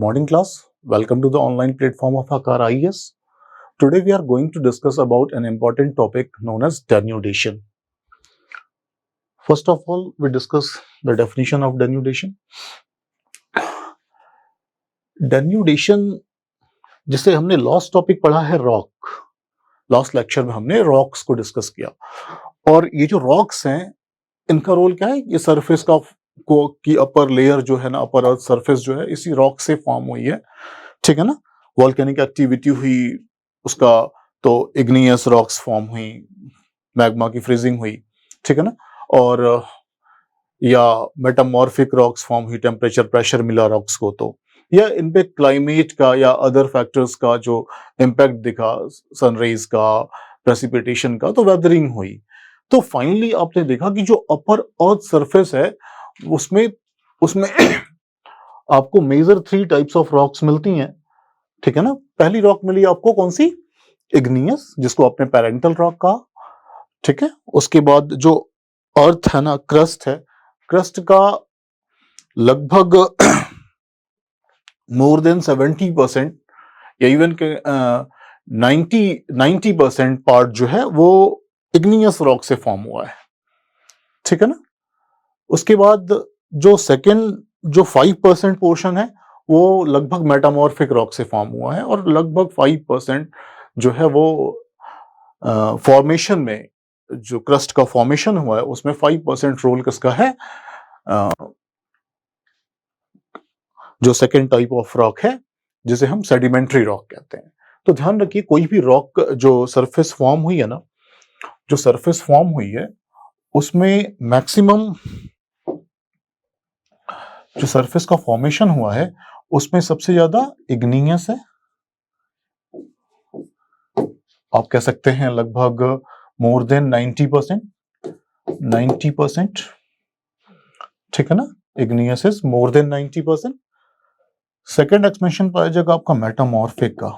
morning class. Welcome to the online platform of Hakar IES. Today we are going to discuss about an important topic known as denudation. First of all, we discuss the definition of denudation. Denudation जिसे हमने last topic पढ़ा है rock, last lecture में हमने rocks को discuss किया और ये जो रॉक्स हैं इनका रोल क्या है, ये सरफेस की अपर लेयर जो है ना, अपर अर्थ सरफेस जो है इसी रॉक से फॉर्म हुई है, ठीक है ना। वॉल्केनिक एक्टिविटी हुई उसका तो इग्नियस रॉक्स फॉर्म हुई, मैग्मा की फ्रीजिंग हुई, ठीक है ना, और या मेटामॉर्फिक रॉक्स फॉर्म हुई, टेम्परेचर प्रेशर मिला रॉक्स को, तो या इन पे क्लाइमेट का या अदर फैक्टर्स का जो इम्पैक्ट दिखा, सनराइज का, प्रेसिपिटेशन का, तो वेदरिंग हुई। तो फाइनली आपने देखा कि जो अपर अर्थ सरफेस है उसमें आपको मेजर 3 टाइप्स ऑफ रॉक्स मिलती हैं, ठीक है ना। पहली रॉक मिली आपको कौन सी, इग्नियस, जिसको आपने पेरेंटल रॉक कहा, ठीक है। उसके बाद जो अर्थ है ना, क्रस्ट है, क्रस्ट का लगभग मोर देन 70% या इवन के 90% पार्ट जो है वो इग्नियस रॉक से फॉर्म हुआ है, ठीक है ना। उसके बाद जो सेकेंड जो 5% पोर्शन है वो लगभग मेटामॉर्फिक रॉक से फॉर्म हुआ है और लगभग 5% जो है वो फॉर्मेशन में, जो क्रस्ट का फॉर्मेशन हुआ है उसमें 5% रोल किसका है, जो सेकेंड टाइप ऑफ रॉक है जिसे हम सेडिमेंट्री रॉक कहते हैं। तो ध्यान रखिए, कोई भी रॉक जो सरफेस फॉर्म हुई है ना, जो सरफेस फॉर्म हुई है उसमें मैक्सिमम जो सरफेस का फॉर्मेशन हुआ है उसमें सबसे ज्यादा इग्नियस है, आप कह सकते हैं लगभग मोर देन 90%, ठीक है ना। Igneous is more than 90%। Second expansion पाया जाएगा आपका मेटामॉर्फिक का,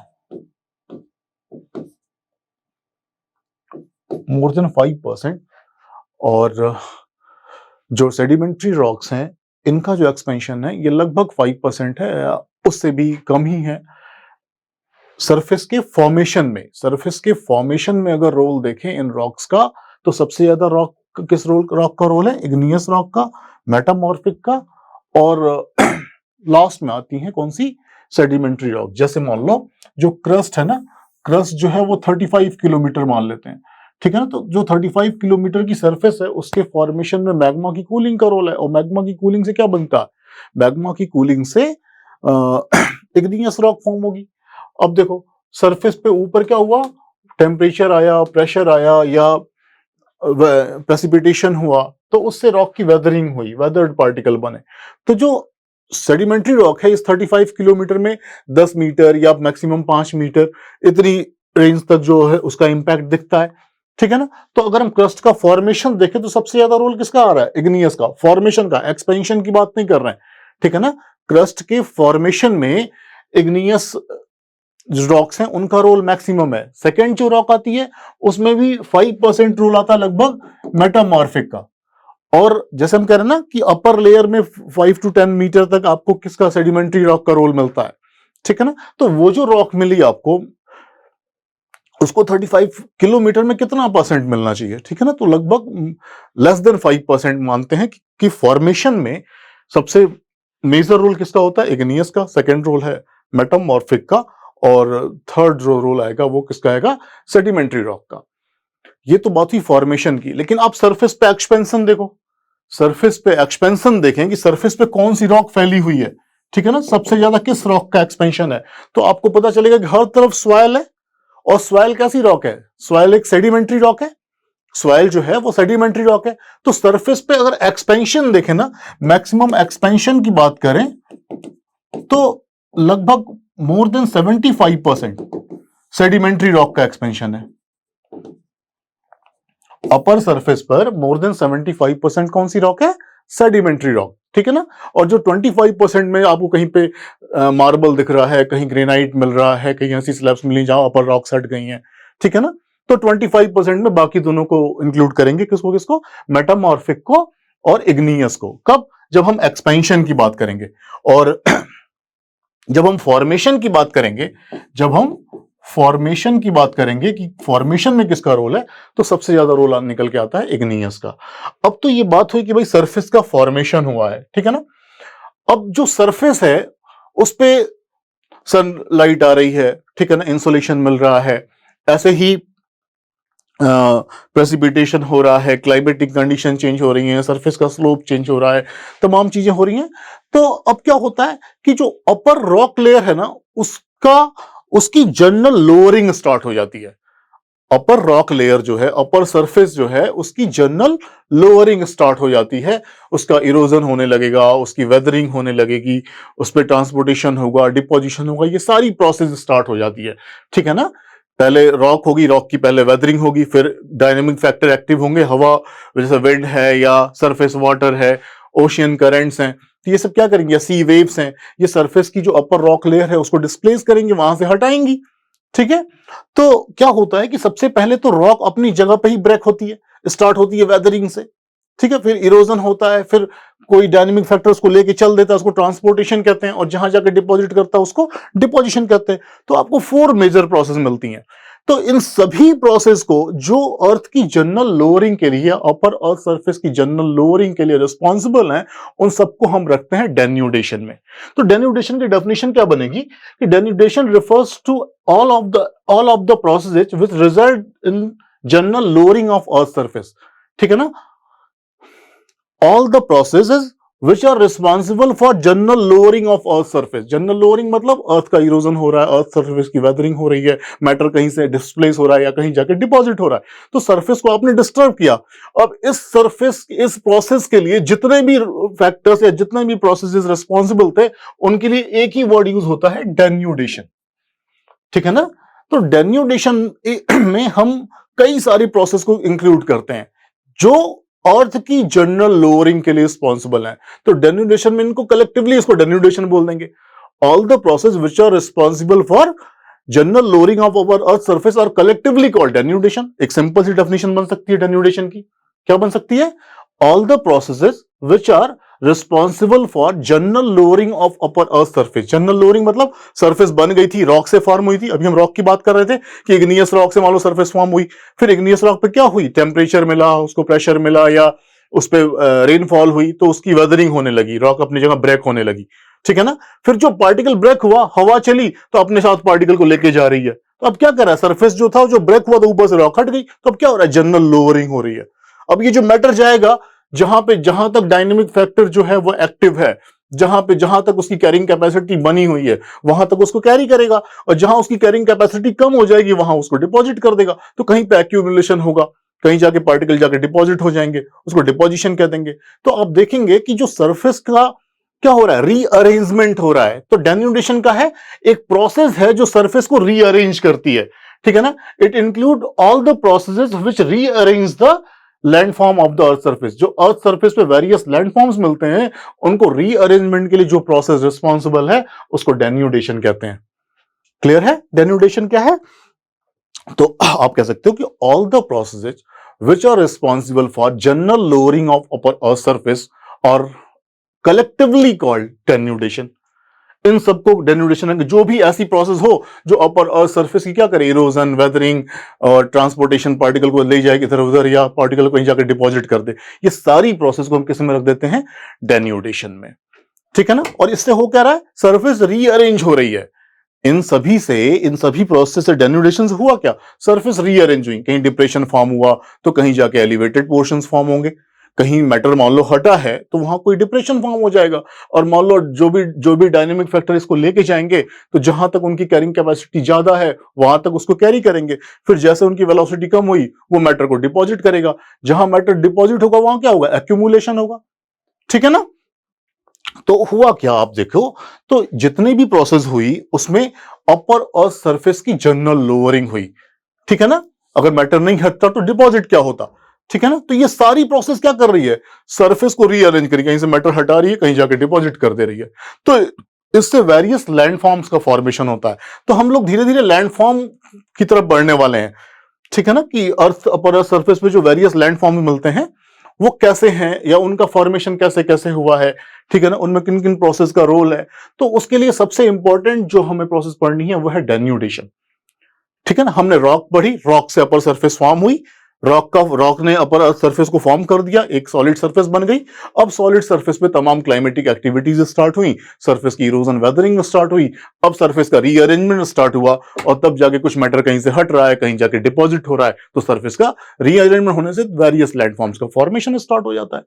मोर देन 5%, और जो सेडिमेंट्री रॉक्स हैं इनका जो एक्सपेंशन है ये लगभग 5% है, उससे भी कम ही है। सरफेस के फॉर्मेशन में अगर रोल देखें इन रॉक्स का, तो सबसे ज्यादा रॉक का रोल है, इग्नियस रॉक का, मेटामॉर्फिक का, और लास्ट में आती है कौन सी, सेडिमेंट्री रॉक। जैसे मान लो जो क्रस्ट है ना, क्रस्ट जो है वो 35 किलोमीटर मान लेते हैं, ठीक है ना। तो जो 35 किलोमीटर की सरफेस है उसके फॉर्मेशन में मैग्मा की कूलिंग का रोल है, और मैग्मा की कूलिंग से क्या बनता है, मैग्मा की कूलिंग से इग्नियस रॉक फॉर्म होगी। अब देखो सरफेस पे ऊपर क्या हुआ, टेम्परेचर आया, प्रेशर आया या प्रेसिपिटेशन हुआ, तो उससे रॉक की वेदरिंग हुई, वेदर्ड पार्टिकल बने। तो जो सेडिमेंट्री रॉक है इस 35 किलोमीटर में 10 मीटर या मैक्सिमम 5 मीटर इतनी रेंज तक जो है उसका इंपैक्ट दिखता है, ठीक है ना। तो अगर हम क्रस्ट का फॉर्मेशन देखें तो सबसे ज्यादा रोल किसका आ रहा है, इग्नियस का, फॉर्मेशन का, एक्सपेंशन की बात नहीं कर रहे हैं, ठीक है ना। क्रस्ट के फॉर्मेशन में इग्नियस जो रॉक्स हैं उनका रोल मैक्सिमम है। सेकेंड जो रॉक आती है उसमें भी 5% रोल आता है लगभग मेटामॉर्फिक का, और जैसे हम कह रहे हैं ना कि अपर लेयर में 5 to 10 मीटर तक आपको किसका, सेडिमेंट्री रॉक का रोल मिलता है, ठीक है ना। तो वो जो रॉक मिली आपको उसको 35 किलोमीटर में कितना परसेंट मिलना चाहिए, ठीक है ना। तो लगभग लेस देन 5% मानते हैं कि फॉर्मेशन में सबसे मेजर रोल किसका होता है, इग्नियस का, सेकेंड रोल है मेटामॉर्फिक का, और थर्ड जो रोल आएगा वो किसका आएगा, सेडिमेंट्री रॉक का। ये तो बात हुई फॉर्मेशन की, लेकिन आप सरफेस पे एक्सपेंशन देखो, सरफेस पे एक्सपेंशन देखें कि सरफेस पे कौन सी रॉक फैली हुई है, ठीक है ना, सबसे ज्यादा किस रॉक का एक्सपेंशन है, तो आपको पता चलेगा कि हर तरफ सॉइल है, और सॉइल कैसी रॉक है, सॉइल एक सेडिमेंट्री रॉक है, सॉइल जो है वो सेडिमेंट्री रॉक है। तो सरफेस पे अगर एक्सपेंशन देखें ना, मैक्सिमम एक्सपेंशन की बात करें तो लगभग मोर देन 75% सेडिमेंट्री रॉक का एक्सपेंशन है। अपर सरफेस पर मोर देन 75% कौन सी रॉक है, सेडिमेंट्री रॉक, ठीक है ना। और जो 25% में आपको कहीं पे मार्बल दिख रहा है, कहीं ग्रेनाइट मिल रहा है, कहीं ऐसी स्लैब्स मिली जहां अपर रॉक सेट गई हैं, ठीक है ना। तो 25% में बाकी दोनों को इंक्लूड करेंगे, किसको किसको, मेटामॉर्फिक को और इग्नियस को। कब, जब हम एक्सपेंशन की बात करेंगे। और जब हम फॉर्मेशन की बात करेंगे, जब हम फॉर्मेशन की बात करेंगे कि फॉर्मेशन में किसका रोल है, तो सबसे ज्यादा रोल निकल के आता है इग्नियस का। अब तो ये बात हुई कि भाई सरफेस का फॉर्मेशन हुआ है, ठीक है ना। अब जो सरफेस है उस पे सनलाइट आ रही है, ठीक है ना, इंसोलेशन मिल रहा है, ऐसे ही प्रेसिपिटेशन हो रहा है, क्लाइमेटिक कंडीशन चेंज हो रही है, सरफेस का स्लोप चेंज हो रहा है, तमाम चीजें हो रही हैं। तो अब क्या होता है कि जो अपर रॉक लेयर है ना, उसका उसकी जनरल लोअरिंग स्टार्ट हो जाती है। अपर रॉक लेयर जो है, अपर सरफेस जो है, उसकी जनरल लोअरिंग स्टार्ट हो जाती है। उसका इरोजन होने लगेगा, उसकी वेदरिंग होने लगेगी, उस पर ट्रांसपोर्टेशन होगा, डिपोजिशन होगा, ये सारी प्रोसेस स्टार्ट हो जाती है, ठीक है ना। पहले रॉक होगी, रॉक की पहले वेदरिंग होगी, फिर डायनेमिक फैक्टर एक्टिव होंगे, हवा जैसे विंड है या सरफेस वाटर है, ओशियन करंट्स हैं, तो ये सब क्या करेंगे, या सी वेव्स हैं, ये सरफेस की जो अपर रॉक लेयर है उसको डिस्प्लेस करेंगे, वहां से हटाएंगी, ठीक है। तो क्या होता है कि सबसे पहले तो रॉक अपनी जगह पे ही ब्रेक होती है, स्टार्ट होती है वेदरिंग से, ठीक है। फिर इरोजन होता है, फिर कोई डायनेमिक फैक्टर उसको लेके चल देता है, उसको ट्रांसपोर्टेशन कहते हैं, और जहां जाकर डिपॉजिट करता है उसको डिपोजिशन कहते हैं। तो आपको 4 मेजर प्रोसेस मिलती हैं। तो इन सभी प्रोसेस को जो अर्थ की जनरल लोअरिंग के लिए, अपर अर्थ सरफेस की जनरल लोअरिंग के लिए रिस्पॉन्सिबल हैं, उन सबको हम रखते हैं डेन्यूडेशन में। तो डेन्यूडेशन की डेफिनेशन क्या बनेगी कि denudation refers to all of the processes which result in general lowering of earth surface, ठीक है ना। all the processes which are responsible for general lowering of earth surface, general lowering मतलब अर्थ का erosion हो रहा है, अर्थ सरफेस की weathering हो रही है, मैटर कहीं से डिस्प्लेस हो रहा है या कहीं जाके डिपॉजिट हो रहा है, तो सरफेस को आपने डिस्टर्ब किया। अब इस सरफेस, इस प्रोसेस के लिए जितने भी फैक्टर्स या जितने भी प्रोसेसेस रिस्पॉन्सिबल थे, उनके लिए एक ही वर्ड यूज होता है, डेन्यूडेशन, ठीक है ना। तो डेन्यूडेशन में हम कई सारी प्रोसेस को इंक्लूड करते हैं जो अर्थ की जनरल लोअरिंग के लिए रिस्पॉन्सिबल है। तो डेन्यूडेशन में इनको कलेक्टिवली इसको डेन्यूडेशन बोल देंगे। All the process which are responsible for general lowering of our earth surface और कलेक्टिवली कॉल्ड डेन्यूडेशन। एक सिंपल सी डेफिनेशन बन सकती है डेन्यूडेशन की, क्या बन सकती है, all the processes which are responsible for general lowering of upper earth surface. General lowering मतलब सरफेस बन गई थी, रॉक से फॉर्म हुई थी, अभी हम रॉक की बात कर रहे थे कि इग्नियस रॉक से मान लो सरफेस फॉर्म हुई, फिर इग्नियस रॉक पे क्या हुई, टेम्परेचर मिला, उसको प्रेशर मिला या उस पर रेनफॉल हुई, तो उसकी वेदरिंग होने लगी, रॉक अपनी जगह ब्रेक होने लगी, ठीक है ना। फिर जो पार्टिकल ब्रेक हुआ, हवा चली तो अपने साथ पार्टिकल को लेके जा रही है। तो अब क्या कर रहा है, सरफेस जो था, जो ब्रेक हुआ था, ऊपर से रॉक हट गई, तो अब क्या हो रहा है, जनरल लोअरिंग हो रही है। अब ये जो मैटर जाएगा जहां तक डायनेमिक फैक्टर जो है वो एक्टिव है, जहां तक उसकी कैरिंग कैपेसिटी बनी हुई है, वहां तक उसको कैरी करेगा, और जहां उसकी कैरिंग कैपेसिटी कम हो जाएगी वहां उसको डिपॉजिट कर देगा। तो कहीं पे एक्यूमुलेशन होगा, कहीं जाके पार्टिकल जाके डिपॉजिट हो जाएंगे, उसको डिपॉजिशन कह देंगे। तो आप देखेंगे कि जो सरफेस का क्या हो रहा है, रीअरेंजमेंट हो रहा है। तो डेन्यूडेशन का है एक प्रोसेस है जो सरफेस को रीअरेंज करती है, ठीक है ना। It include all the processes which rearrange the landform of the earth surface. जो अर्थ सरफेस पे वेरियस लैंडफॉर्म्स मिलते हैं, उनको रीअरेंजमेंट के लिए जो प्रोसेस रिस्पॉन्सिबल है उसको डेन्यूडेशन कहते हैं। क्लियर है डेन्यूडेशन क्या है। तो आप कह सकते हो कि all the processes which are responsible for general lowering of upper earth surface और कलेक्टिवली कॉल्ड डेन्यूडेशन। इन सबको डेन्यूडेशन है, जो भी ऐसी प्रोसेस हो जो अपर अर्थ सरफेस की क्या करे, इरोजन, वेदरिंग और ट्रांसपोर्टेशन, पार्टिकल को ले जाए इधर उधर या पार्टिकल को कहीं जाकर डिपॉजिट कर दे, ये सारी प्रोसेस को हम किस में रख देते हैं, डेन्यूडेशन में, ठीक है ना। और इससे हो क्या रहा है, सरफेस रीअरेंज हो रही है। इन सभी प्रोसेस से डेन्यूडेशन से हुआ क्या, सरफेस रीअरेंज हुई, कहीं डिप्रेशन फॉर्म हुआ तो कहीं जाके एलिवेटेड पोर्शंस फॉर्म होंगे, कहीं मैटर मान लो हटा है तो वहां कोई डिप्रेशन फॉर्म हो जाएगा, और मान लो जो भी डायनेमिक फैक्टर इसको लेके जाएंगे तो जहां तक उनकी कैरिंग कैपेसिटी ज्यादा है वहां तक उसको कैरी करेंगे, फिर जैसे उनकी वेलोसिटी कम हुई वो मैटर को डिपॉजिट करेगा, जहां मैटर डिपॉजिट होगा वहां क्या होगा, एक्यूमुलेशन होगा, ठीक है ना। तो हुआ क्या, आप देखो, तो जितनी भी प्रोसेस हुई उसमें अपर अर्थ सरफेस की जनरल लोअरिंग हुई, ठीक है ना। अगर मैटर नहीं हटता तो डिपॉजिट क्या होता, ठीक है ना। तो ये सारी प्रोसेस क्या कर रही है, सरफेस को रीअरेंज करी, कहीं से मैटर हटा रही है, कहीं जाके डिपॉजिट कर दे रही है। तो इससे वेरियस लैंडफॉर्म्स का फॉर्मेशन होता है। तो हम लोग धीरे धीरे लैंडफॉर्म की तरफ बढ़ने वाले हैं, ठीक है ना, कि अर्थ अपर अर्थ सरफेस पे जो वेरियस लैंडफॉर्म मिलते हैं वो कैसे हैं या उनका फॉर्मेशन कैसे कैसे हुआ है, ठीक है ना, उनमें किन किन प्रोसेस का रोल है। तो उसके लिए सबसे इंपॉर्टेंट जो हमें प्रोसेस पढ़नी है वो है डेन्यूडेशन, ठीक है ना। हमने रॉक पढ़ी, रॉक से अपर सरफेस फॉर्म हुई, रॉक ने अपर सरफेस को फॉर्म कर दिया, एक सॉलिड सरफेस बन गई। अब सॉलिड सरफेस पे तमाम क्लाइमेटिक एक्टिविटीज स्टार्ट हुई, सरफेस की इरोजन वेदरिंग स्टार्ट हुई, अब सरफेस का रीअरेंजमेंट स्टार्ट हुआ, और तब जाके कुछ मैटर कहीं से हट रहा है, कहीं जाके डिपॉजिट हो रहा है, तो सरफेस का रीअरेंजमेंट होने से वेरियस लैंडफॉर्म्स का फॉर्मेशन स्टार्ट हो जाता है।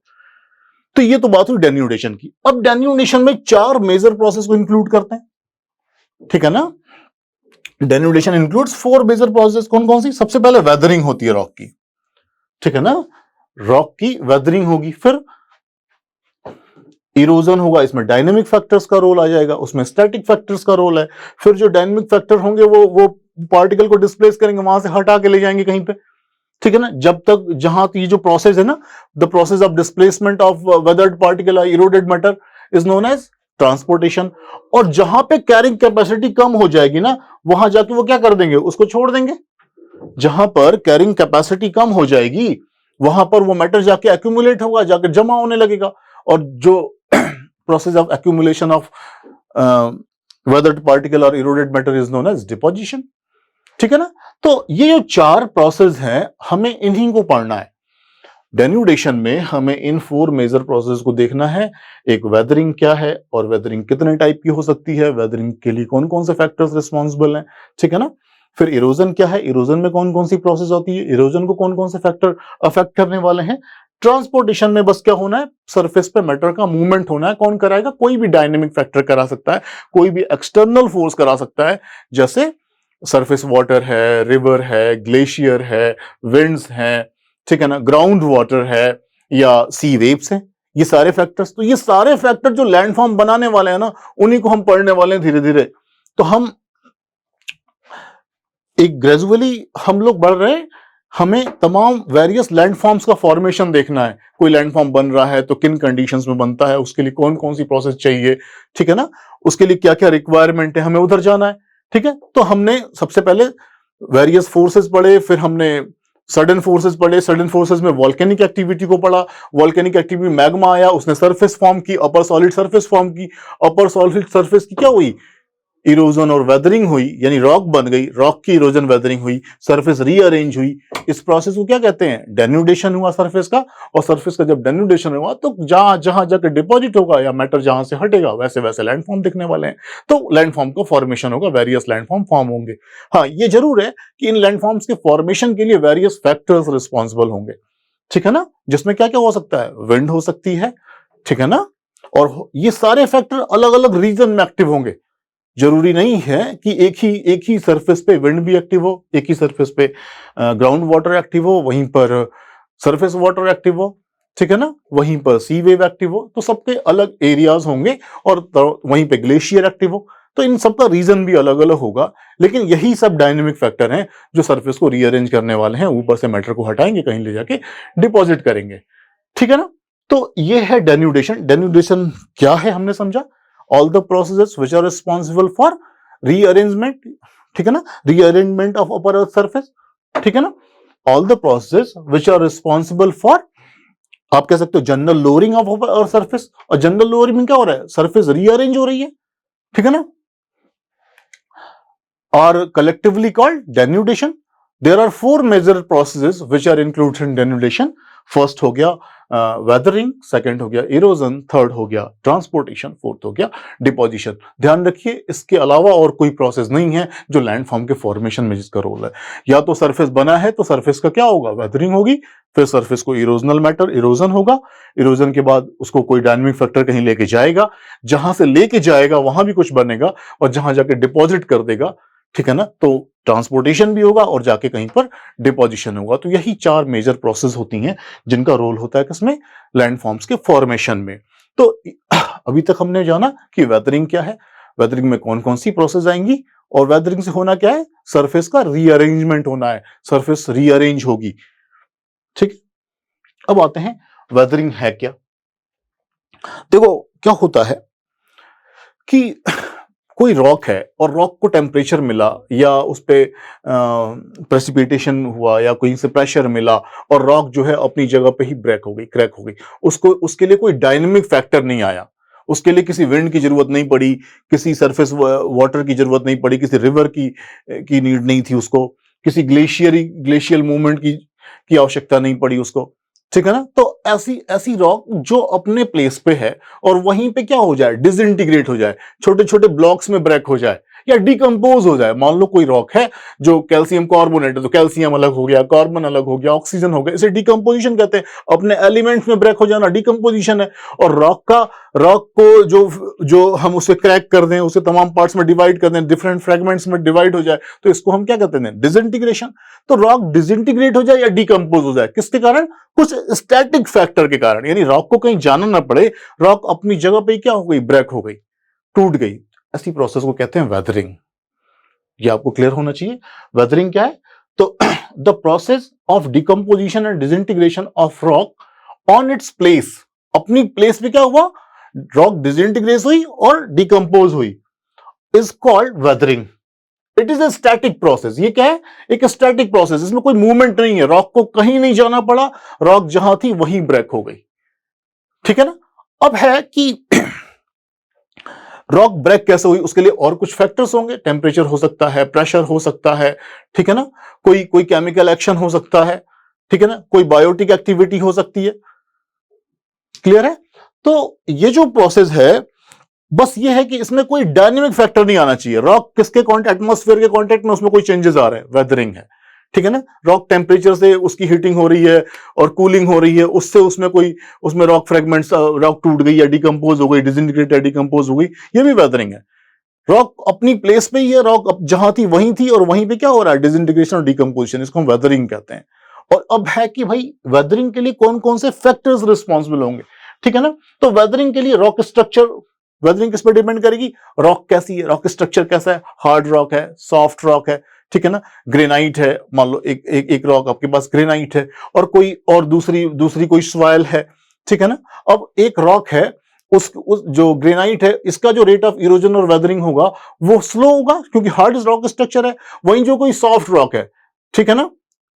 तो ये तो बात हुई डेन्यूडेशन की। अब डेन्यूडेशन में 4 मेजर प्रोसेस को इंक्लूड करते हैं, ठीक है ना। Denudation includes 4 major process. कौन कौन सी? सबसे पहले वेदरिंग होती है रॉक की, ठीक है ना, रॉक की वेदरिंग होगी, फिर इरोजन होगा, इसमें डायनेमिक फैक्टर्स का रोल आ जाएगा, उसमें स्टैटिक फैक्टर्स का रोल है। फिर जो डायनेमिक फैक्टर होंगे वो पार्टिकल को डिस्प्लेस करेंगे, वहां से हटा के ले जाएंगे कहीं पे, ठीक है ना। जब तक जहां ये जो प्रोसेस है ना, the process of displacement of weathered particle eroded matter is known as transportation. और जहां पे कैरिंग कैपेसिटी कम हो जाएगी ना, वहां जाके वो क्या कर देंगे, उसको छोड़ देंगे। जहां पर कैरिंग कैपेसिटी कम हो जाएगी वहां पर वो मैटर जाके एक्यूमुलेट होगा, जाके जमा होने लगेगा, और जो process of accumulation of weathered particle और eroded matter is known as deposition, ठीक है ना। तो ये जो 4 प्रोसेस हैं, हमें इन्हीं को पढ़ना है। डेन्यूडेशन में हमें इन 4 मेजर प्रोसेस को देखना है। एक वेदरिंग क्या है, और वेदरिंग कितने टाइप की हो सकती है, वेदरिंग के लिए कौन कौन से फैक्टर्स रिस्पॉन्सिबल हैं, ठीक है ना। फिर इरोजन क्या है, इरोजन में कौन कौन सी प्रोसेस होती है, इरोजन को कौन कौन से फैक्टर अफेक्ट करने वाले हैं। ट्रांसपोर्टेशन में बस क्या होना है, सरफेस पे मैटर का मूवमेंट होना है। कौन कराएगा? कोई भी डायनेमिक फैक्टर करा सकता है, कोई भी एक्सटर्नल फोर्स करा सकता है, जैसे सरफेस वाटर है, रिवर है, ग्लेशियर है, विंड्स हैं, ठीक है ना, ग्राउंड वाटर है, या सी वेव्स हैं। ये सारे फैक्टर्स, तो ये सारे फैक्टर जो लैंडफॉर्म बनाने वाले हैं ना, उन्हीं को हम पढ़ने वाले हैं धीरे धीरे। तो हम एक ग्रेजुअली हम लोग बढ़ रहे हैं, हमें तमाम वेरियस लैंडफॉर्म्स का फॉर्मेशन देखना है। कोई लैंडफॉर्म बन रहा है तो किन कंडीशंस में बनता है, उसके लिए कौन कौन सी प्रोसेस चाहिए, ठीक है ना, उसके लिए क्या क्या रिक्वायरमेंट है, हमें उधर जाना है, ठीक है। तो हमने सबसे पहले वेरियस फोर्सेस पढ़े, फिर हमने सडन फोर्सेस पढ़े, सडन फोर्सेस में वॉल्केनिक एक्टिविटी को पढ़ा। वॉल्केनिक एक्टिविटी, मैग्मा आया, उसने सरफेस फॉर्म की, अपर सॉलिड सरफेस फॉर्म की, अपर सॉलिड सरफेस की क्या हुई, इरोजन और वेदरिंग हुई, यानी रॉक बन गई, रॉक की इरोजन वेदरिंग हुई, सरफेस रीअरेंज हुई। इस प्रोसेस को क्या कहते हैं, डेन्यूडेशन हुआ सरफेस का। और सरफेस का जब डेन्यूडेशन हुआ तो जहां जहां जाकर डिपॉजिट होगा या मैटर जहां से हटेगा, वैसे वैसे लैंडफॉर्म दिखने वाले हैं। तो लैंडफॉर्म का फॉर्मेशन होगा, वेरियस लैंडफॉर्म फॉर्म होंगे। हाँ, ये जरूर है कि इन लैंडफॉर्म्स के फॉर्मेशन के लिए वेरियस फैक्टर्स रिस्पॉन्सिबल होंगे, ठीक है ना, जिसमें क्या क्या हो सकता है, विंड हो सकती है, ठीक है ना, और ये सारे फैक्टर अलग अलग रीजन में एक्टिव होंगे। जरूरी नहीं है कि एक ही सरफेस पे विंड भी एक्टिव हो, एक ही सरफेस पे ग्राउंड वाटर एक्टिव हो, वहीं पर सरफेस वाटर एक्टिव हो, ठीक है ना, वहीं पर सी वेव एक्टिव हो। तो सबके अलग एरियाज होंगे, और वहीं पे ग्लेशियर एक्टिव हो, तो इन सबका रीजन भी अलग अलग होगा। लेकिन यही सब डायनेमिक फैक्टर हैं जो सरफेस को रीअरेंज करने वाले हैं, ऊपर से मैटर को हटाएंगे, कहीं ले जाके डिपॉजिट करेंगे, ठीक है ना। तो ये है डेन्यूडेशन। डेन्यूडेशन क्या है हमने समझा, all the processes which are responsible for rearrangement, ठीक है ना, rearrangement of upper earth surface, ठीक है ना, all the processes which are responsible for, आप कह सकते हो general lowering of upper earth surface. और जनरल लोअरिंग में क्या हो रहा है, सरफेस रीअरेंज हो रही है, ठीक है ना, और collectively called denudation. There are 4 major processes which are included in denudation. First हो गया वेदरिंग, सेकंड हो गया इरोजन, थर्ड हो गया ट्रांसपोर्टेशन, फोर्थ हो गया डिपोजिशन। ध्यान रखिए, इसके अलावा और कोई प्रोसेस नहीं है जो लैंडफॉर्म के फॉर्मेशन में जिसका रोल है। या तो सरफेस बना है तो सरफेस का क्या होगा, वेदरिंग होगी, फिर सरफेस को इरोजनल मैटर, इरोजन होगा, इरोजन के बाद उसको कोई डायनेमिक फैक्टर कहीं लेके जाएगा, जहां से लेके जाएगा वहां भी कुछ बनेगा, और जहां जाके डिपॉजिट कर देगा, ठीक है ना, तो ट्रांसपोर्टेशन भी होगा और जाके कहीं पर डिपोजिशन होगा। तो यही 4 मेजर प्रोसेस होती हैं जिनका रोल होता है किसमें, लैंडफॉर्म्स के फॉर्मेशन में। तो अभी तक हमने जाना कि वेदरिंग क्या है, वेदरिंग में कौन कौन सी प्रोसेस आएंगी, और वेदरिंग से होना क्या है, सरफेस का रीअरेंजमेंट होना है, सरफेस रीअरेंज होगी, ठीक। अब आते हैं वेदरिंग है क्या। देखो क्या होता है कि कोई रॉक है और रॉक को टेम्परेचर मिला या उस पे प्रेसिपिटेशन हुआ या कोई से प्रेशर मिला और रॉक जो है अपनी जगह पे ही ब्रेक हो गई, क्रैक हो गई, उसको उसके लिए कोई डायनेमिक फैक्टर नहीं आया, उसके लिए किसी विंड की जरूरत नहीं पड़ी, किसी सरफेस वाटर की जरूरत नहीं पड़ी, किसी रिवर की नीड नहीं थी उसको, किसी ग्लेशियल मूवमेंट की आवश्यकता नहीं पड़ी उसको, ठीक है ना। तो ऐसी ऐसी रॉक जो अपने प्लेस पे है और वहीं पे क्या हो जाए, डिसइंटीग्रेट हो जाए, छोटे छोटे ब्लॉक्स में ब्रेक हो जाए या डिकम्पोज हो जाए। मान लो कोई रॉक है जो कैल्शियम कार्बोनेट है, तो कैल्शियम अलग हो गया, कार्बन अलग हो गया, ऑक्सीजन हो गया, इसे डिकम्पोजिशन कहते हैं, अपने एलिमेंट्स में ब्रेक हो जाना डिकम्पोजिशन है। और रॉक को जो हम उसे क्रैक कर दें, उसे तमाम पार्ट्स में डिवाइड कर दें, डिफरेंट फ्रेगमेंट्स में डिवाइड हो जाए, तो इसको हम क्या कहते हैं, डिसइंटीग्रेशन। तो रॉक डिसइंटीग्रेट हो जाए या डिकम्पोज हो जाए, किसके कारण, कुछ स्टैटिक फैक्टर के कारण, यानी रॉक को कहीं जाना ना पड़े, रॉक अपनी जगह पे क्या हो गई, ब्रेक हो गई, टूट गई। ऐसी प्रोसेस को कहते हैं वेदरिंग। ये आपको क्लियर होना चाहिए। वेदरिंग क्या है, तो the process of decomposition and disintegration of rock on its place, अपनी प्लेस पे क्या हुआ, रॉक डिसइंटीग्रेट हुई और डिकम्पोज हुई, is called weathering. It is a static process. ये क्या है, एक स्टैटिक प्रोसेस, इसमें कोई मूवमेंट नहीं है, रॉक को कहीं नहीं जाना पड़ा, रॉक जहां थी वहीं ब्रेक हो गई, ठीक है ना। अब है कि रॉक ब्रेक कैसे हुई, उसके लिए और कुछ फैक्टर्स होंगे, टेम्परेचर हो सकता है, प्रेशर हो सकता है, ठीक है ना, कोई केमिकल एक्शन हो सकता है, ठीक है ना, कोई बायोटिक एक्टिविटी हो सकती है, क्लियर है। तो ये जो प्रोसेस है, बस ये है कि इसमें कोई डायनेमिक फैक्टर नहीं आना चाहिए। रॉक किसके एटमॉस्फेयर के कांटेक्ट में, उसमें कोई चेंजेस आ रहे हैं, वेदरिंग है, ठीक है ना। रॉक टेम्परेचर से उसकी हीटिंग हो रही है और कूलिंग हो रही है, उसमें रॉक फ्रेगमेंट्स, रॉक टूट गई या डिकम्पोज हो गई, डिसइंटीग्रेट या डिकम्पोज हो गई, ये भी वेदरिंग है। रॉक अपनी प्लेस पे ही है, रॉक जहां थी वहीं थी और वहीं पे क्या हो रहा है, डिसइंटीग्रेशन और डिकम्पोजिशन, इसको हम वेदरिंग कहते हैं। और अब है कि भाई वेदरिंग के लिए कौन कौन से फैक्टर्स रिस्पॉन्सिबल होंगे, ठीक है ना। तो वेदरिंग के लिए रॉक स्ट्रक्चर, वेदरिंग किस पर डिपेंड करेगी, रॉक कैसी है, रॉक स्ट्रक्चर कैसा है, हार्ड रॉक है, सॉफ्ट रॉक है, ठीक है ना, ग्रेनाइट है, मान लो एक रॉक आपके पास ग्रेनाइट है और कोई और दूसरी कोई सॉइल है, ठीक है ना। अब एक रॉक है, उस जो ग्रेनाइट है, इसका जो रेट ऑफ इरोजन और वेदरिंग होगा वो स्लो होगा क्योंकि हार्ड रॉक स्ट्रक्चर है। वहीं जो कोई सॉफ्ट रॉक है, ठीक है ना,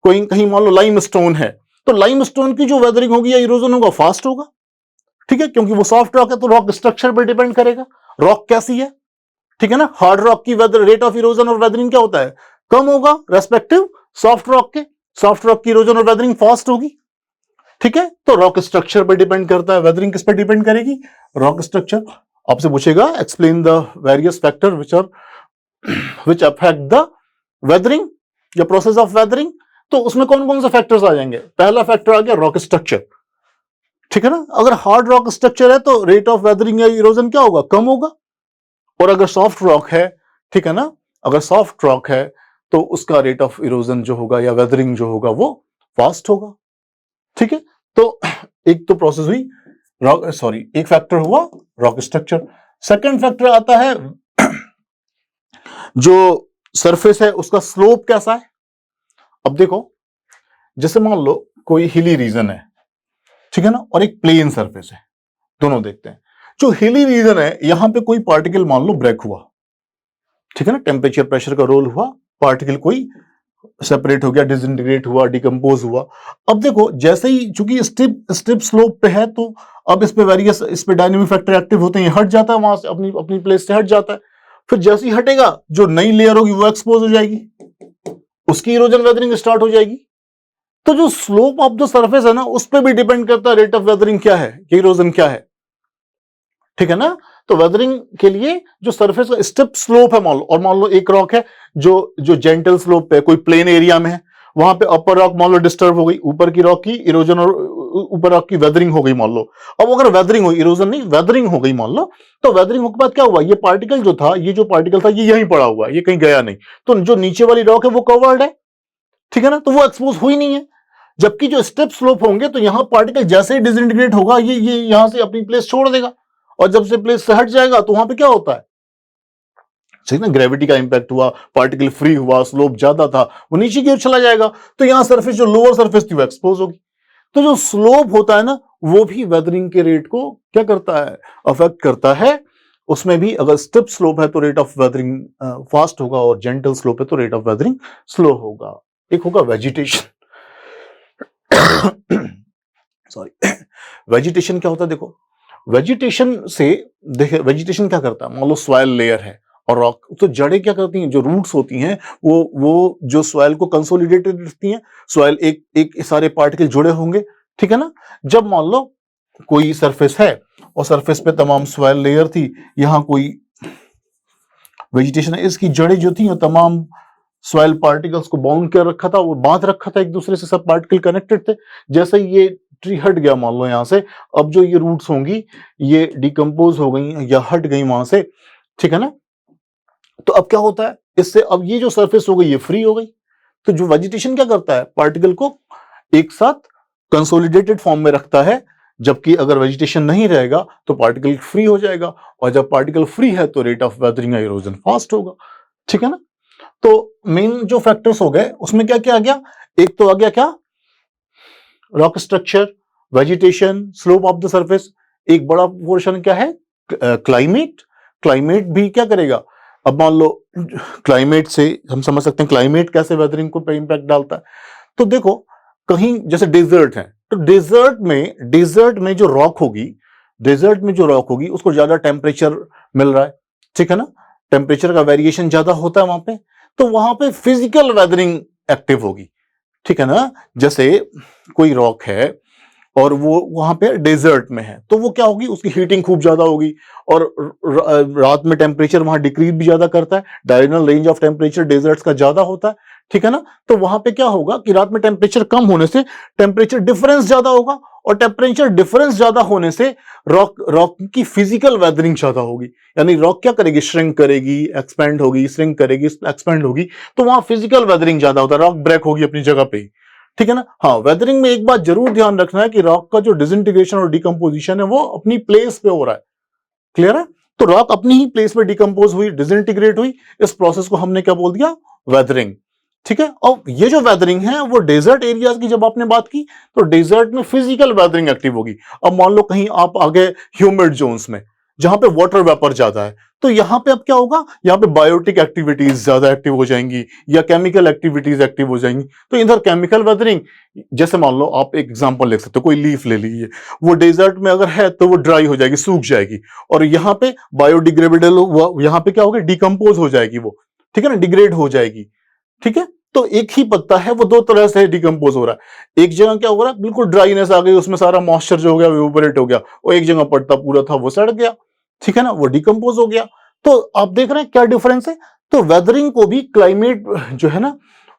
कोई कहीं मान लो लाइम स्टोन है, तो लाइम स्टोन की जो वेदरिंग होगी या इरोजन होगा फास्ट होगा, ठीक है, क्योंकि वो सॉफ्ट रॉक है, तो रॉक स्ट्रक्चर पर डिपेंड करेगा रॉक कैसी है, ठीक है ना। हार्ड रॉक की वेदर रेट ऑफ इरोजन और वेदरिंग क्या होता है, कम होगा रेस्पेक्टिव सॉफ्ट रॉक के, सॉफ्ट रॉक की इरोजन और वेदरिंग फास्ट होगी, ठीक है। तो रॉक स्ट्रक्चर पर डिपेंड करता है, वेदरिंग किस पर डिपेंड करेगी, रॉक स्ट्रक्चर। आपसे पूछेगा explain the various factor which affect the weathering या प्रोसेस ऑफ वेदरिंग, तो उसमें कौन कौन से फैक्टर्स आ जाएंगे। पहला फैक्टर आ गया रॉक स्ट्रक्चर, ठीक है ना। अगर हार्ड रॉक स्ट्रक्चर है तो रेट ऑफ वेदरिंग या इरोजन क्या होगा, कम होगा। और अगर सॉफ्ट रॉक है, ठीक है ना, अगर सॉफ्ट रॉक है तो उसका रेट ऑफ इरोजन जो होगा या वेदरिंग जो होगा वो फास्ट होगा, ठीक है। तो एक तो प्रोसेस हुई एक फैक्टर हुआ रॉक स्ट्रक्चर। सेकंड फैक्टर आता है जो सरफेस है उसका स्लोप कैसा है। अब देखो, जैसे मान लो कोई हिली रीजन है, ठीक है ना, और एक प्लेन सरफेस है, दोनों देखते हैं। जो हिली रीजन है, यहां पे कोई पार्टिकल मान लो ब्रेक हुआ, ठीक है ना, टेम्परेचर प्रेशर का रोल हुआ, पार्टिकल कोई सेपरेट हो गया, डिसइंटीग्रेट हुआ, डिकम्पोज हुआ। अब देखो, जैसे ही चूंकि स्टिप स्लोप पे है, तो अब इस पे डायनेमिक फैक्टर एक्टिव होते हैं, हट जाता है वहां से, अपनी प्लेस से हट जाता है। फिर जैसे ही हटेगा, जो नई लेयर होगी वो एक्सपोज हो जाएगी, उसकी इरोजन वेदरिंग स्टार्ट हो जाएगी। तो जो स्लोप ऑफ द सरफेस है ना, उस पर भी डिपेंड करता है रेट ऑफ वेदरिंग क्या है, इरोजन क्या है, ठीक है ना। तो वेदरिंग के लिए जो सरफेस का स्टेप स्लोप है, मान लो एक रॉक है जो जेंटल स्लोप पे, कोई प्लेन एरिया में है, वहां पे अपर रॉक मान लो डिस्टर्ब हो गई, ऊपर की रॉक की इरोजन और ऊपर रॉक की वेदरिंग हो गई मान लो। अब अगर वेदरिंग हो, इरोजन नहीं, वेदरिंग हो गई मान लो, तो वेदरिंग होने के बाद क्या हुआ, ये पार्टिकल जो था, ये जो पार्टिकल था ये यहीं पड़ा हुआ है, ये कहीं गया नहीं, तो जो नीचे वाली रॉक है वो कवर्ड है, ठीक है ना, तो वो एक्सपोज हुई नहीं है। जबकि जो स्टेप स्लोप होंगे, तो यहां पार्टिकल जैसे ही डिसइंटीग्रेट होगा, ये यहां से अपनी प्लेस छोड़ देगा, और जब से प्लेस से हट जाएगा तो वहां पे क्या होता है, ठीक ना, ग्रेविटी का इंपैक्ट हुआ, पार्टिकल फ्री हुआ, स्लोप ज्यादा था, वो नीचे की ओर चला जाएगा, तो यहां सरफेस जो लोअर सरफेस थी वो एक्सपोज होगी। तो जो स्लोप होता है ना, वो भी वेदरिंग के रेट को क्या करता है, अफेक्ट करता है, उसमें भी अगर स्टिप स्लोप है तो रेट ऑफ वेदरिंग फास्ट होगा, और जेंटल स्लोप है तो रेट ऑफ वेदरिंग स्लो होगा। एक होगा वेजिटेशन। सॉरी, वेजिटेशन क्या होता है? देखो, वेजिटेशन से, देखिए वेजिटेशन क्या करता है, मान लो सॉइल लेयर है और रॉक, तो जड़ें क्या करती हैं, जो रूट्स होती हैं वो जो सॉइल को कंसोलिडेटेड रखती हैं। सॉइल एक एक सारे पार्टिकल जुड़े होंगे, ठीक है ना। जब मान लो कोई सरफेस है और सरफेस पे तमाम सॉइल लेयर थी, यहां कोई वेजिटेशन है, इसकी जड़ें जो थी तमाम सॉइल पार्टिकल्स को बाउंड कर रखा था, वो बांध रखा था एक दूसरे से, सब पार्टिकल कनेक्टेड थे। जैसे ही ये ट्री हट गया मान लो यहां से, अब जो ये रूट्स होंगी ये डिकम्पोज हो गई या हट गई वहां से, ठीक है ना। तो अब क्या होता है इससे, अब ये जो सरफेस हो गई ये फ्री हो गई। तो जो वेजिटेशन क्या करता है, पार्टिकल को एक साथ कंसोलिडेटेड फॉर्म में रखता है, जबकि अगर वेजिटेशन नहीं रहेगा तो पार्टिकल फ्री हो जाएगा, और जब पार्टिकल फ्री है तो rate of weathering erosion fast होगा, ठीक है ना। तो मेन जो फैक्टर्स हो गए उसमें क्या क्या आ गया, एक तो आ गया क्या, rock structure, vegetation, slope of the surface. एक बड़ा पोर्शन क्या है, क्लाइमेट। क्लाइमेट भी क्या करेगा, अब मान लो क्लाइमेट से हम समझ सकते हैं क्लाइमेट कैसे वेदरिंग को पे इंपैक्ट डालता है। तो देखो, कहीं जैसे डेजर्ट है, तो डेजर्ट में जो रॉक होगी, उसको ज्यादा टेम्परेचर मिल रहा है, ठीक है ना। टेम्परेचर का वेरिएशन ज्यादा होता है वहां पे, तो वहां पे फिजिकल वेदरिंग एक्टिव होगी, ठीक है ना। जैसे कोई रॉक है और वो वहां पे डेजर्ट में है, तो वो क्या होगी, उसकी हीटिंग खूब ज्यादा होगी, और रात में टेम्परेचर वहां डिक्रीज भी ज्यादा करता है। Directional range of temperature deserts का ज्यादा होता है, ठीक है ना। तो वहां पे क्या होगा कि रात में टेम्परेचर कम होने से टेम्परेचर डिफरेंस ज्यादा होगा, और टेम्परेचर डिफरेंस ज्यादा होने से रॉक की फिजिकल वेदरिंग ज्यादा होगी। यानी रॉक क्या करेगी, श्रिंक करेगी, एक्सपेंड होगी, श्रिंक करेगी, एक्सपेंड होगी, तो वहां फिजिकल वेदरिंग ज्यादा होता है, रॉक ब्रेक होगी अपनी जगह पे, ठीक है ना। हाँ, वेदरिंग में एक बात जरूर ध्यान रखना है कि रॉक का जो डिसइंटीग्रेशन और डिकम्पोजिशन है वो अपनी प्लेस पे हो रहा है, क्लियर है। तो रॉक अपनी ही प्लेस पे डिकम्पोज हुई, डिसइंटीग्रेट हुई, इस प्रोसेस को हमने क्या बोल दिया, वेदरिंग, ठीक है। और ये जो वेदरिंग है वो डेजर्ट एरियाज की जब आपने बात की, तो डेजर्ट में फिजिकल वेदरिंग एक्टिव होगी। अब मान लो कहीं आप आ गए ह्यूमिड जोन्स में, जहां पे वाटर वेपर ज्यादा है, तो यहां पे अब क्या होगा, यहां पे बायोटिक एक्टिविटीज ज्यादा एक्टिव हो जाएंगी, या केमिकल एक्टिविटीज एक्टिव हो जाएंगी। तो इधर केमिकल वेदरिंग, जैसे मान लो आप एक एग्जांपल लिख सकते हो, कोई लीफ ले लीजिए, वो डेजर्ट में अगर है तो वो ड्राई हो जाएगी, सूख जाएगी, और यहाँ पे बायोडिग्रेडेबल, यहाँ पे क्या होगा, डिकम्पोज हो जाएगी वो, ठीक है ना, डिग्रेड हो जाएगी, ठीक है। तो एक ही पत्ता है, वो दो तरह से डिकम्पोज हो रहा है। एक जगह क्या हो रहा है, बिल्कुल ड्राईनेस आ गई, उसमें सारा मॉइस्चर जो हो गया इवेपोरेट हो गया, और एक जगह पत्ता पूरा था वो सड़ गया, ठीक है ना, वो डिकम्पोज हो गया। तो आप देख रहे हैं क्या डिफरेंस है। तो वेदरिंग को भी क्लाइमेट जो है ना,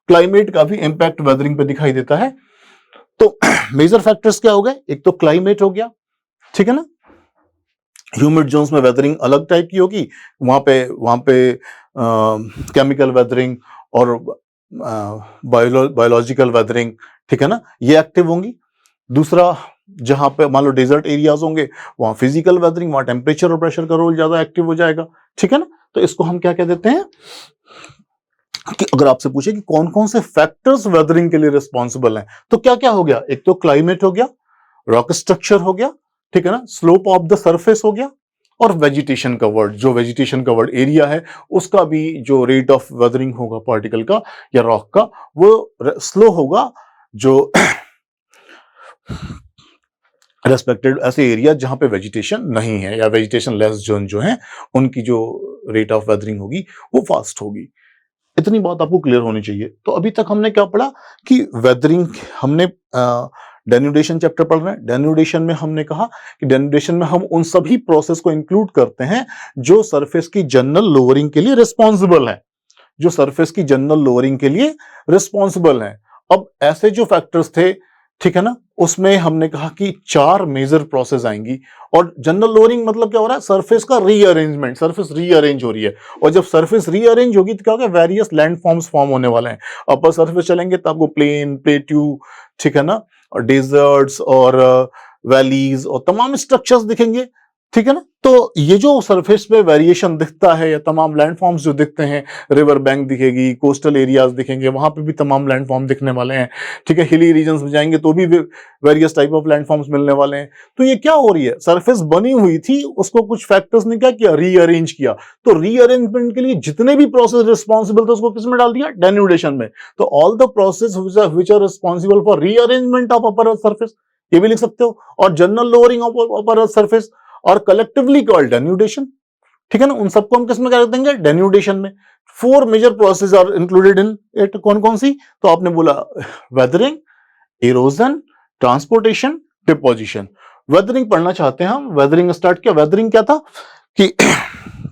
क्लाइमेट का भी इंपैक्ट वेदरिंग पे दिखाई देता है। तो मेजर फैक्टर्स क्या हो गए, एक तो क्लाइमेट हो गया, ठीक है ना। ह्यूमिड जोन्स में वेदरिंग अलग टाइप की होगी, वहां पे केमिकल वेदरिंग और बायोलॉजिकल वेदरिंग, ठीक है ना, ये एक्टिव होंगी। दूसरा, जहां पे मान लो डेजर्ट एरियाज होंगे, वहां फिजिकल वेदरिंग, वहां टेम्परेचर और प्रेशर का रोल ज्यादा एक्टिव हो जाएगा, ठीक है ना। तो इसको हम क्या कह देते हैं कि अगर आपसे पूछे कि कौन कौन से फैक्टर्स वेदरिंग के लिए रिस्पॉन्सिबल हैं, तो क्या क्या हो गया, एक तो क्लाइमेट हो गया, रॉक स्ट्रक्चर हो गया, ठीक है ना, स्लोप ऑफ द सरफेस हो गया, और वेजिटेशन कवर्ड, जो वेजिटेशन कवर्ड एरिया है उसका भी जो रेट ऑफ वेदरिंग होगा पार्टिकल का या रॉक का, वो स्लो होगा, जो रेस्पेक्टेड ऐसे एरिया जहां पे वेजिटेशन नहीं है या वेजिटेशन लेस जोन जो है, उनकी जो रेट ऑफ वेदरिंग होगी वो फास्ट होगी। इतनी बात आपको क्लियर होनी चाहिए। तो अभी तक हमने क्या पढ़ा कि वेदरिंग, हमने डेन्यूडेशन चैप्टर पढ़ रहे हैं। डेन्यूडेशन में हमने कहा कि डेन्यूडेशन में हम उन सभी प्रोसेस को इंक्लूड करते हैं जो सरफेस की जनरल लोअरिंग के लिए रिस्पॉन्सिबल है, जो सरफेस की जनरल लोअरिंग के लिए रिस्पॉन्सिबल है। अब ऐसे जो फैक्टर्स थे, ठीक है ना, उसमें हमने कहा कि 4 मेजर प्रोसेस आएंगी। और जनरल लोअरिंग मतलब क्या हो रहा है, सरफेस का रीअरेंजमेंट, सरफेस रीअरेंज हो रही है, और जब सरफेस रीअरेंज होगी तो क्या होगा, वेरियस लैंड फॉर्म्स फॉर्म होने वाले हैं। अपर सरफेस चलेंगे तो आपको प्लेन, प्लेट्यू, ठीक है ना, और डेजर्ट्स और वैलीज और तमाम स्ट्रक्चर्स दिखेंगे, ठीक है ना। तो ये जो सरफेस पे वेरिएशन दिखता है या तमाम लैंडफॉर्म्स जो दिखते हैं, रिवर बैंक दिखेगी, कोस्टल एरियाज दिखेंगे, वहां पे भी तमाम लैंडफॉर्म दिखने वाले हैं। ठीक है, हिली रीजन्स में जाएंगे तो भी वेरियस टाइप ऑफ लैंडफॉर्म्स मिलने वाले हैं। तो ये क्या हो रही है, सरफेस बनी हुई थी, उसको कुछ फैक्टर्स ने क्या किया, रीअरेंज किया। तो रीअरेंजमेंट के लिए जितने भी प्रोसेस रिस्पॉन्सिबल थे उसको किस में डाल दिया, डेन्यूडेशन में। तो all the process which are responsible for rearrangement of upper earth surface, ये भी लिख सकते हो। और general lowering of upper earth surface और कलेक्टिवली कॉल्ड डेन्यूडेशन। ठीक है ना, उन सबको हम किसमें कर देंगे, डेन्यूडेशन में। 4 major process are included in it, कौन कौन सी, तो आपने बोला weathering, erosion, transportation, deposition. Weathering पढ़ना चाहते हैं हम, वेदरिंग स्टार्ट किया। वेदरिंग क्या था कि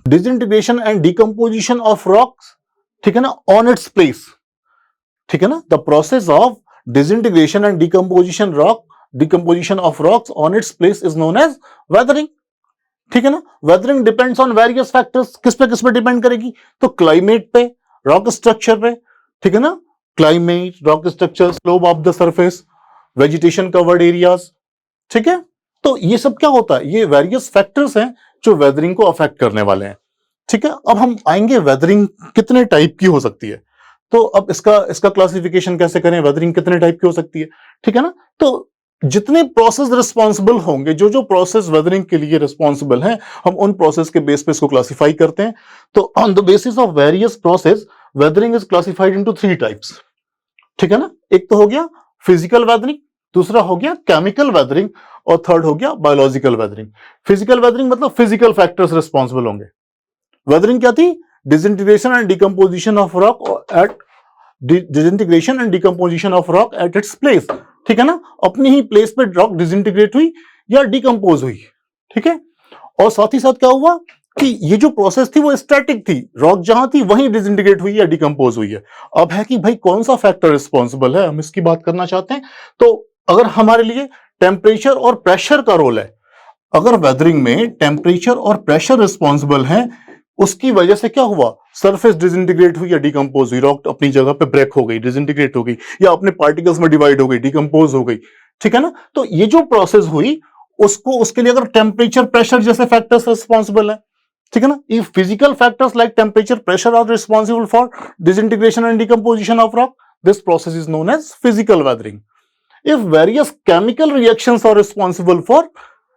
disintegration and decomposition of rocks, ठीक है ना, ऑन इट्स प्लेस। ठीक है ना, the process of disintegration and decomposition of rocks on its place is known as weathering. ठीक है ना, weathering depends on various factors, किस पे डिपेंड करेगी, तो क्लाइमेट पे, रॉक स्ट्रक्चर पे। ठीक है ना, climate, rock structure, slope of the surface, vegetation covered areas. ठीक है, तो ये सब क्या होता है, ये वेरियस फैक्टर्स हैं जो वेदरिंग को अफेक्ट करने वाले हैं। ठीक है, अब हम आएंगे वेदरिंग कितने टाइप की हो सकती है। तो अब इसका क्लासिफिकेशन कैसे करें, वेदरिंग कितने टाइप की हो सकती है। ठीक है ना, तो जितने प्रोसेस रिस्पॉन्सिबल होंगे, जो प्रोसेस वेदरिंग के लिए रिस्पॉन्सिबल हैं, हम उन प्रोसेस के बेस पे इसको क्लासिफाई करते हैं। तो on the basis of various process weathering is classified into 3 types. ठीक है ना, एक तो हो गया फिजिकल वेदरिंग, दूसरा हो गया केमिकल वेदरिंग, और थर्ड हो गया बायोलॉजिकल वेदरिंग। फिजिकल वेदरिंग मतलब फिजिकल फैक्टर्स रिस्पॉन्सिबल होंगे। वेदरिंग क्या थी, disintegration and decomposition of rock at disintegration and decomposition of rock at its place. ठीक है ना, अपनी ही प्लेस पे रॉक डिसइंटीग्रेट हुई या डिकम्पोज हुई। ठीक है, और साथ ही साथ क्या हुआ कि ये जो प्रोसेस थी वो स्टैटिक थी, रॉक जहां थी वहीं डिसइंटीग्रेट हुई या डिकम्पोज हुई है। अब है कि भाई कौन सा फैक्टर रिस्पॉन्सिबल है, हम इसकी बात करना चाहते हैं। तो अगर हमारे लिए टेम्परेचर और प्रेशर का रोल है, अगर वेदरिंग में टेम्परेचर और प्रेशर रिस्पॉन्सिबल है, उसकी वजह से क्या हुआ, सरफेस डिसइंटीग्रेट हुई या डिकम्पोज हुई, रॉक अपनी जगह पे ब्रेक हो गई, डिसइंटीग्रेट हो गई, या अपने पार्टिकल्स में डिवाइड हो गई, डिकम्पोज हो गई। ठीक है ना, तो ये जो प्रोसेस हुई उसके लिए अगर टेम्परेचर प्रेशर जैसे फैक्टर्स रिस्पॉन्सिबल है। ठीक है ना, if physical factors like temperature pressure are responsible for disintegration and decomposition of rock, this process is known as physical weathering. If various chemical reactions are responsible for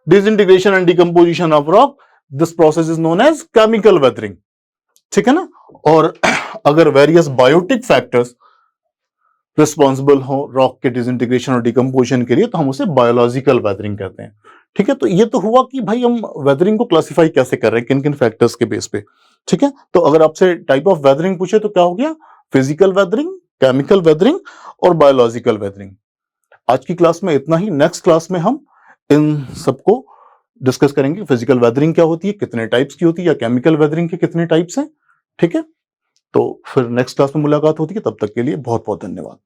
disintegration and decomposition of rock, this process is known as chemical weathering. ठीक है ना, और अगर various biotic factors responsible हो rock के disintegration और decomposition के लिए, तो हम उसे बायोलॉजिकल वेदरिंग कहते हैं। ठीक है, तो ये तो हुआ कि भाई हम वेदरिंग को क्लासिफाई कैसे कर रहे हैं, किन किन फैक्टर्स के बेस पे। ठीक है, तो अगर आपसे टाइप ऑफ वेदरिंग पूछे तो क्या हो गया, फिजिकल वेदरिंग, केमिकल वेदरिंग और बायोलॉजिकल वेदरिंग। आज की क्लास में इतना ही। नेक्स्ट क्लास में हम इन सबको डिस्कस करेंगे। फिजिकल वेदरिंग क्या होती है, कितने टाइप्स की होती है, या केमिकल वेदरिंग के कितने टाइप्स हैं। ठीक है, तो फिर नेक्स्ट क्लास में मुलाकात होती है। तब तक के लिए बहुत बहुत धन्यवाद।